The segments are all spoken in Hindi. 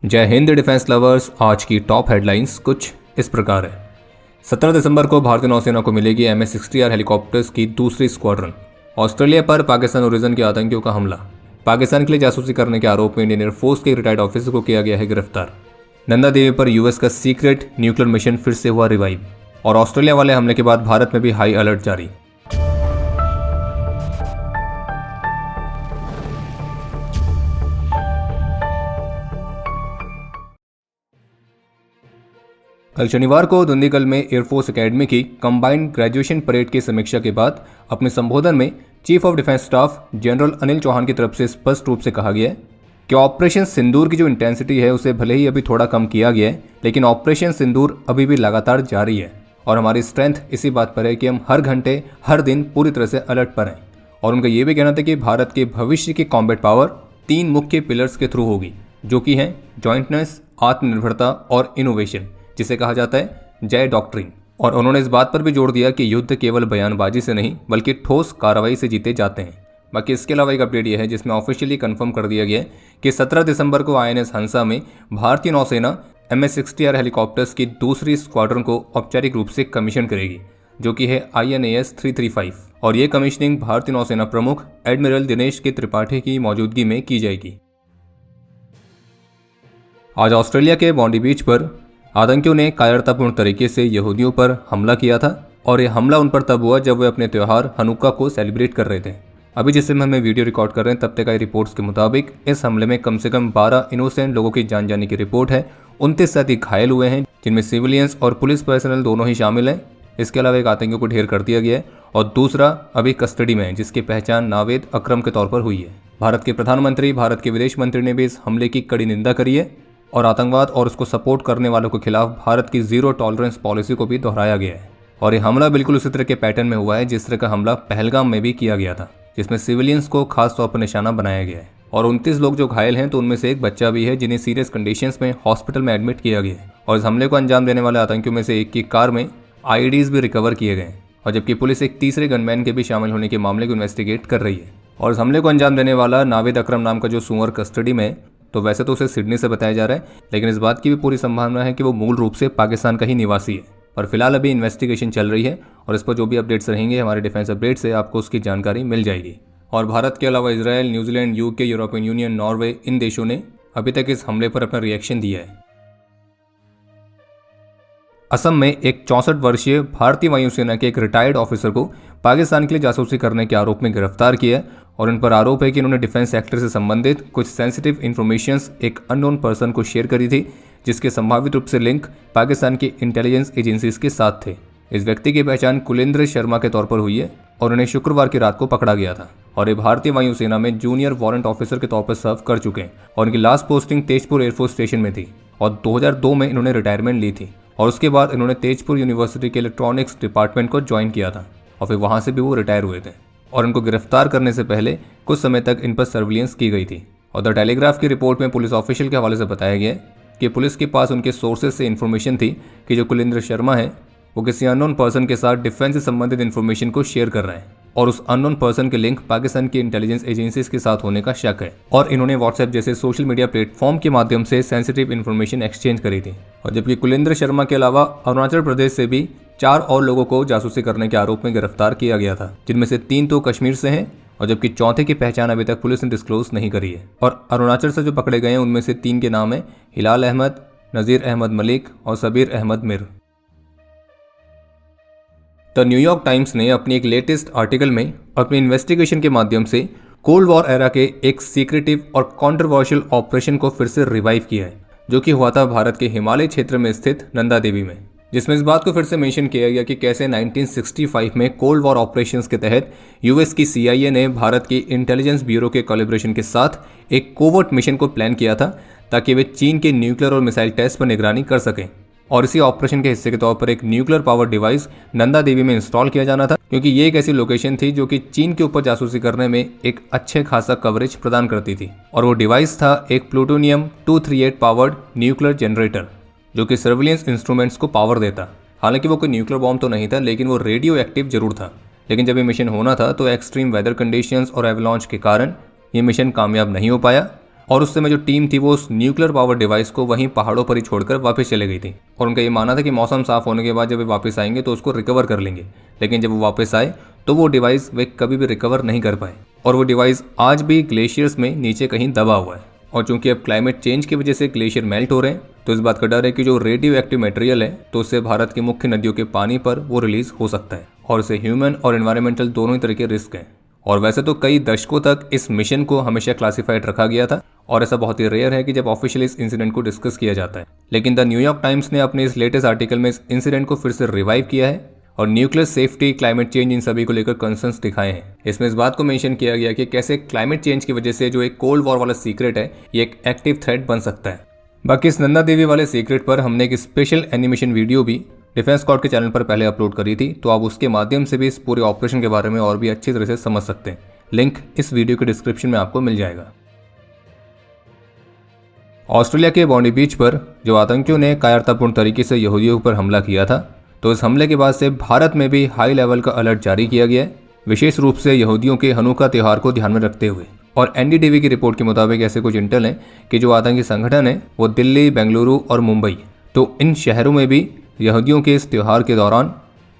जय हिंद डिफेंस लवर्स। आज की टॉप हेडलाइंस कुछ इस प्रकार है। 17 दिसंबर को भारतीय नौसेना को मिलेगी MS-60R हेलीकॉप्टर्स की दूसरी स्क्वाड्रन। ऑस्ट्रेलिया पर पाकिस्तान ओरिजिन के आतंकियों का हमला। पाकिस्तान के लिए जासूसी करने के आरोप में इंडियन एयरफोर्स के रिटायर्ड ऑफिसर को किया गया है गिरफ्तार। नंदा देवी पर यूएस का सीक्रेट न्यूक्लियर मिशन फिर से हुआ रिवाइव। और ऑस्ट्रेलिया वाले हमले के बाद भारत में भी हाई अलर्ट जारी। कल शनिवार को दुंदीगल में एयरफोर्स एकेडमी की कंबाइंड ग्रेजुएशन परेड की समीक्षा के बाद अपने संबोधन में chief of defence staff general Anil Chauhan की तरफ से स्पष्ट रूप से कहा गया है कि ऑपरेशन सिंदूर की जो इंटेंसिटी है उसे भले ही अभी थोड़ा कम किया गया है, लेकिन ऑपरेशन सिंदूर अभी भी लगातार जारी है और हमारी स्ट्रेंथ इसी बात पर है कि हम हर घंटे हर दिन पूरी तरह से अलर्ट पर हैं। और उनका यह भी कहना था कि भारत के भविष्य की कॉम्बैट पावर 3 मुख्य पिलर्स के थ्रू होगी, जो कि हैं जॉइंटनेस, आत्मनिर्भरता और इनोवेशन, जिसे कहा जाता है जय डॉक्ट्रिन। और उन्होंने इस बात पर भी जोर दिया कि युद्ध केवल बयानबाजी से नहीं बल्कि ठोस कार्रवाई से जीते जाते हैं। बाकी इसके अलावा एक अपडेट यह है जिसमें ऑफिशियली कंफर्म कर दिया गया है कि 17 दिसंबर को INS हंसा में भारतीय नौसेना MS-60R हेलीकॉप्टर्स की दूसरी स्क्वाड्रन को औपचारिक रूप से कमीशन करेगी, जो कि है INAS 335। और ये कमीशनिंग भारतीय नौसेना प्रमुख एडमिरल दिनेश के त्रिपाठी की मौजूदगी में की जाएगी। आज ऑस्ट्रेलिया के बॉन्डी बीच पर आतंकियों ने कायरतापूर्ण तरीके से यहूदियों पर हमला किया था और यह हमला उन पर तब हुआ जब वे अपने त्यौहार हनुक्का को सेलिब्रेट कर रहे थे। अभी जिस समय हम वीडियो रिकॉर्ड कर रहे हैं तब तक आई रिपोर्ट्स के मुताबिक इस हमले में कम से कम 12 इनोसेंट लोगों की जान जाने की रिपोर्ट है। 29 से अधिक घायल हुए हैं, जिनमें सिविलियंस और पुलिस पर्सनल दोनों ही शामिल हैं। इसके अलावा एक आतंकियों को ढेर कर दिया गया है और दूसरा अभी कस्टडी में है, जिसकी पहचान नावेद अकरम के तौर पर हुई है। भारत के प्रधानमंत्री, भारत के विदेश मंत्री ने भी इस हमले की कड़ी निंदा करी है और आतंकवाद और उसको सपोर्ट करने वालों के खिलाफ भारत की जीरो टॉलरेंस पॉलिसी को भी दोहराया गया है। और ये हमला बिल्कुल उसी तरह के पैटर्न में हुआ है जिस तरह का हमला पहलगाम में भी किया गया था, जिसमें सिविलियंस को खास तौर पर निशाना बनाया गया है। और 29 लोग जो घायल हैं तो उनमें से एक बच्चा भी है जिन्हें सीरियस कंडीशंस में हॉस्पिटल में एडमिट किया गया है। और इस हमले को अंजाम देने वाले आतंकियों में से एक की कार में IEDs भी रिकवर किए गए हैं। और जबकि पुलिस एक तीसरे गनमैन के भी शामिल होने के मामले को इन्वेस्टिगेट कर रही है। और इस हमले को अंजाम देने वाला नावेद अकरम नाम का जो सुअर कस्टडी में, तो वैसे तो उसे सिडनी से बताया जा रहा है, लेकिन इस बात की भी पूरी संभावना है कि वो मूल रूप से पाकिस्तान का ही निवासी है। पर फिलहाल अभी इन्वेस्टिगेशन चल रही है और इस पर जो भी अपडेट्स रहेंगे हमारे डिफेंस अपडेट से आपको उसकी जानकारी मिल जाएगी। और भारत के अलावा Israel, New Zealand, UK, European Union, Norway, इन देशों ने अभी तक इस हमले पर अपना रिएक्शन दिया है। असम में एक 64 वर्षीय भारतीय वायुसेना के एक रिटायर्ड ऑफिसर को पाकिस्तान के लिए जासूसी करने के आरोप में गिरफ्तार किया है। और इन पर आरोप है कि इन्होंने डिफेंस सेक्टर से संबंधित कुछ सेंसिटिव इन्फॉर्मेशंस एक अननोन पर्सन को शेयर करी थी, जिसके संभावित रूप से लिंक पाकिस्तान की इंटेलिजेंस एजेंसीज के साथ थे। इस व्यक्ति की पहचान कुलेंद्र शर्मा के तौर पर हुई है और उन्हें शुक्रवार की रात को पकड़ा गया था। और ये भारतीय वायुसेना में जूनियर वारंट ऑफिसर के तौर पर सर्व कर चुके हैं और उनकी last posting Tezpur air force station में थी और 2002 में इन्होंने रिटायरमेंट ली थी। और उसके बाद इन्होंने तेजपुर यूनिवर्सिटी के इलेक्ट्रॉनिक्स डिपार्टमेंट को ज्वाइन किया था और फिर वहां से भी वो रिटायर हुए थे। और इनको गिरफ्तार करने से पहले कुछ समय तक इन पर सर्विलेंस की गई थी। और द टेलीग्राफ की रिपोर्ट में पुलिस ऑफिशियल के हवाले से बताया गया कि पुलिस के पास उनके सोर्सेज से इन्फॉर्मेशन थी कि जो कुलेंद्र शर्मा है वो किसी अननोन पर्सन के साथ डिफेंस से संबंधित इन्फॉर्मेशन को शेयर कर रहे हैं और उस अननोन पर्सन के लिंक पाकिस्तान की इंटेलिजेंस एजेंसीज के साथ होने का शक है। और इन्होंने व्हाट्सएप जैसे सोशल मीडिया प्लेटफॉर्म के माध्यम से सेंसिटिव इन्फॉर्मेशन एक्सचेंज करी थी। और जबकि कुलेंद्र शर्मा के अलावा अरुणाचल प्रदेश से भी 4 और लोगों को जासूसी करने के आरोप में गिरफ्तार किया गया था, जिनमें से 3 तो कश्मीर से हैं और जबकि चौथे की पहचान अभी तक पुलिस ने डिस्क्लोज नहीं करी है। और अरुणाचल से जो पकड़े गए हैं उनमें से 3 के नाम है हिलाल अहमद, नज़ीर अहमद मलिक और सबीर अहमद मिर। द न्यूयॉर्क टाइम्स ने अपनी एक लेटेस्ट आर्टिकल में अपनी इन्वेस्टिगेशन के माध्यम से कोल्ड वॉर एरा के एक सीक्रेटिव और कॉन्ट्रोवर्शियल ऑपरेशन को फिर से रिवाइव किया है, जो कि हुआ था भारत के हिमालय क्षेत्र में स्थित नंदा देवी में, जिसमें इस बात को फिर से मेंशन किया गया कि कैसे 1965 में कोल्ड वॉर ऑपरेशंस के तहत US की CIA ने भारत की इंटेलिजेंस ब्यूरो के कोलैबोरेशन के साथ एक कोवर्ट मिशन को प्लान किया था ताकि वे चीन के न्यूक्लियर और मिसाइल टेस्ट पर निगरानी कर सकें। और इसी ऑपरेशन के हिस्से के तौर पर एक nuclear power device Nanda Devi में इंस्टॉल किया जाना था, क्योंकि ये एक ऐसी लोकेशन थी जो कि चीन के ऊपर जासूसी करने में एक अच्छे खासा कवरेज प्रदान करती थी। और वो डिवाइस था एक प्लूटोनियम 238 पावर्ड न्यूक्लियर जनरेटर, जो कि सर्विलियंस इंस्ट्रूमेंट्स को पावर देता। हालांकि वो कोई न्यूक्लियर बॉम्ब तो नहीं था, लेकिन वो रेडियो एक्टिव जरूर था। लेकिन जब ये मिशन होना था तो एक्सट्रीम वेदर कंडीशंस और एवलांच के कारण ये मिशन कामयाब नहीं हो पाया और उस समय जो टीम थी वो उस न्यूक्लियर पावर डिवाइस को वहीं पहाड़ों पर ही छोड़कर वापस चले गई थी और उनका ये मानना था कि मौसम साफ होने के बाद जब वे वापस आएंगे तो उसको रिकवर कर लेंगे। लेकिन जब वो वापस आए तो वो डिवाइस वे कभी भी रिकवर नहीं कर पाए और वो डिवाइस आज भी ग्लेशियर्स में नीचे कहीं दबा हुआ है। और चूंकि अब क्लाइमेट चेंज की वजह से ग्लेशियर मेल्ट हो रहे हैं तो इस बात का डर है कि जो रेडियो एक्टिव मटेरियल है तो उससे भारत की मुख्य नदियों के पानी पर वो रिलीज हो सकता है और इससे ह्यूमन और एनवायरमेंटल दोनों ही तरह के रिस्क हैं। और वैसे तो कई दशकों तक इस मिशन को हमेशा क्लासिफाइड रखा गया था और ऐसा बहुत ही रेयर है कि जब ऑफिशियली इस इंसिडेंट को डिस्कस किया जाता है। लेकिन द न्यूयॉर्क टाइम्स ने अपने इस लेटेस्ट आर्टिकल में इस इंसिडेंट को फिर से रिवाइव किया है और न्यूक्लियर सेफ्टी, क्लाइमेट चेंज, इन सभी को लेकर कंसर्न्स दिखाए हैं। इसमें इस बात को मेंशन किया गया कि कैसे क्लाइमेट चेंज की वजह से जो एक कोल्ड वॉर वाला सीक्रेट है ये एक एक्टिव थ्रेट बन सकता है। बाकी इस नंदा देवी वाले सीक्रेट पर हमने एक स्पेशल एनिमेशन वीडियो भी डिफेंस स्क्वाड के चैनल पर पहले अपलोड करी थी, तो आप उसके माध्यम से भी इस पूरे ऑपरेशन के बारे में और भी अच्छी तरह से समझ सकते हैं। लिंक इस वीडियो के डिस्क्रिप्शन में आपको मिल जाएगा। ऑस्ट्रेलिया के बॉन्डी बीच पर जो आतंकियों ने कायरतापूर्ण तरीके से यहूदियों पर हमला किया था, तो इस हमले के बाद से भारत में भी हाई लेवल का अलर्ट जारी किया गया है, विशेष रूप से यहूदियों के हनुका त्यौहार को ध्यान में रखते हुए। और एनडीटीवी की रिपोर्ट के मुताबिक ऐसे कुछ इंटेल है कि जो आतंकी संगठन है वो दिल्ली, बेंगलुरु और मुंबई, तो इन शहरों में भी यहूदियों के इस त्यौहार के दौरान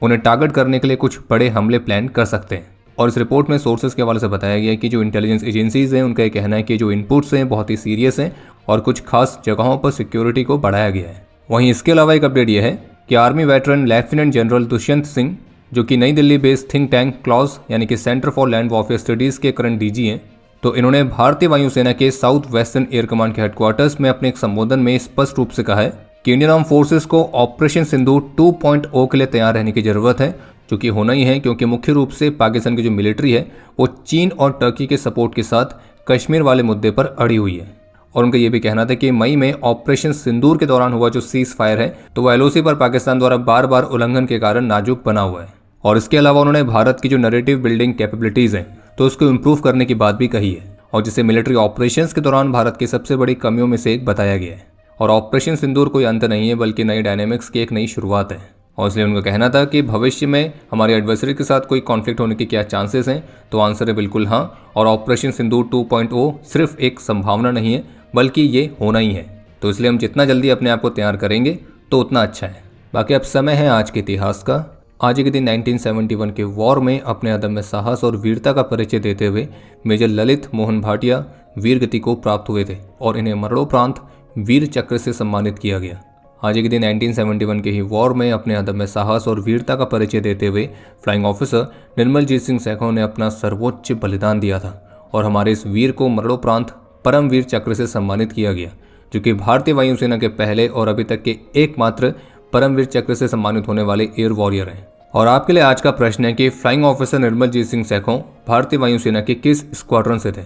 उन्हें टारगेट करने के लिए कुछ बड़े हमले प्लान कर सकते हैं। और इस रिपोर्ट में सोर्सेज के हवाले से बताया गया है कि जो इंटेलिजेंस एजेंसीज हैं उनका ये कहना है कि जो इनपुट्स हैं बहुत ही सीरियस हैं और कुछ खास जगहों पर सिक्योरिटी को बढ़ाया गया है। वहीं इसके अलावा एक अपडेट यह है कि army veteran lieutenant general Dushyant Singh, जो कि नई Delhi based think tank clause यानी कि centre for land warfare studies के करंट डीजी हैं, तो इन्होंने भारतीय वायुसेना के साउथ वेस्टर्न एयर कमांड के हेडक्वार्टर्स में अपने एक संबोधन में स्पष्ट रूप से कहा है कि इंडियन आर्म फोर्सेस को ऑपरेशन सिंदूर 2.0 के लिए तैयार रहने की जरूरत है, जो कि होना ही है क्योंकि मुख्य रूप से पाकिस्तान की जो मिलिट्री है वो चीन और टर्की के सपोर्ट के साथ कश्मीर वाले मुद्दे पर अड़ी हुई है। और उनका यह भी कहना था कि मई में ऑपरेशन सिंदूर के दौरान हुआ जो सीज फायर है तो वो एलओसी पर पाकिस्तान द्वारा बार बार उल्लंघन के कारण नाजुक बना हुआ है। और इसके अलावा उन्होंने भारत की जो नैरेटिव बिल्डिंग कैपेबिलिटीज हैं तो उसको इम्प्रूव करने की बात भी कही है और जिसे मिलिट्री ऑपरेशंस के दौरान भारत की सबसे बड़ी कमियों में से एक बताया गया है। और ऑपरेशन सिंदूर कोई अंत नहीं है बल्कि नई डायनेमिक्स की एक नई शुरुआत है। और इसलिए उनका कहना था कि भविष्य में हमारे एडवर्सरी के साथ कोई कॉन्फ्लिक्ट होने के क्या चांसेस हैं, तो आंसर है बिल्कुल हाँ। और ऑपरेशन सिंदूर 2.0 सिर्फ एक संभावना नहीं है बल्कि ये होना ही है, तो इसलिए हम जितना जल्दी अपने आप को तैयार करेंगे तो उतना अच्छा है। बाकी अब समय है आज के इतिहास का। आज के दिन 1971 के वॉर में अपने अदम्य साहस और वीरता का परिचय देते हुए मेजर ललित मोहन भाटिया वीर गति को प्राप्त हुए थे और इन्हें मरणोपरांत वीर चक्र से सम्मानित किया गया। आज के दिन 1971 के ही वॉर में अपने अदम्य साहस और वीरता का परिचय देते हुए फ्लाइंग ऑफिसर निर्मलजीत सिंह सैखों ने अपना सर्वोच्च बलिदान दिया था और हमारे इस वीर को मरणोपरांत परमवीर चक्र से सम्मानित किया गया, जो कि भारतीय वायुसेना के पहले और अभी तक के एकमात्र परमवीर चक्र से सम्मानित होने वाले एयर वॉरियर हैं। और आपके लिए आज का प्रश्न है कि फ्लाइंग ऑफिसर निर्मलजीत सिंह सैखों भारतीय वायुसेना के किस स्क्वाड्रन से थे।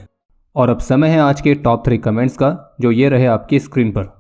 और अब समय है आज के टॉप 3 कमेंट्स का, जो ये रहे आपकी स्क्रीन पर।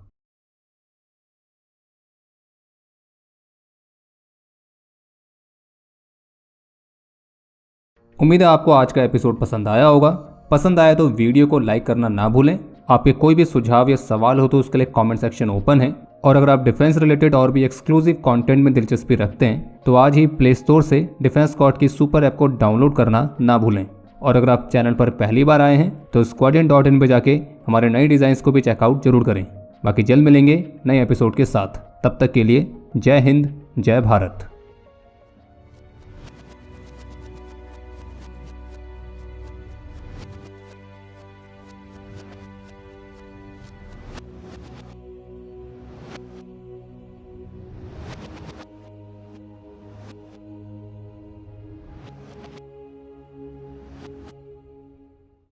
उम्मीद है आपको आज का एपिसोड पसंद आया होगा। पसंद आया तो वीडियो को लाइक करना ना भूलें। आपके कोई भी सुझाव या सवाल हो तो उसके लिए कमेंट सेक्शन ओपन है। और अगर आप डिफेंस रिलेटेड और भी एक्सक्लूसिव कंटेंट में दिलचस्पी रखते हैं तो आज ही प्ले स्टोर से डिफेंस स्क्वाड की सुपर ऐप को डाउनलोड करना ना भूलें। और अगर आप चैनल पर पहली बार आए हैं तो squadron.in पे जाके हमारे नए डिज़ाइंस को भी चेकआउट जरूर करें। बाकी जल्द मिलेंगे नए एपिसोड के साथ, तब तक के लिए जय हिंद, जय भारत।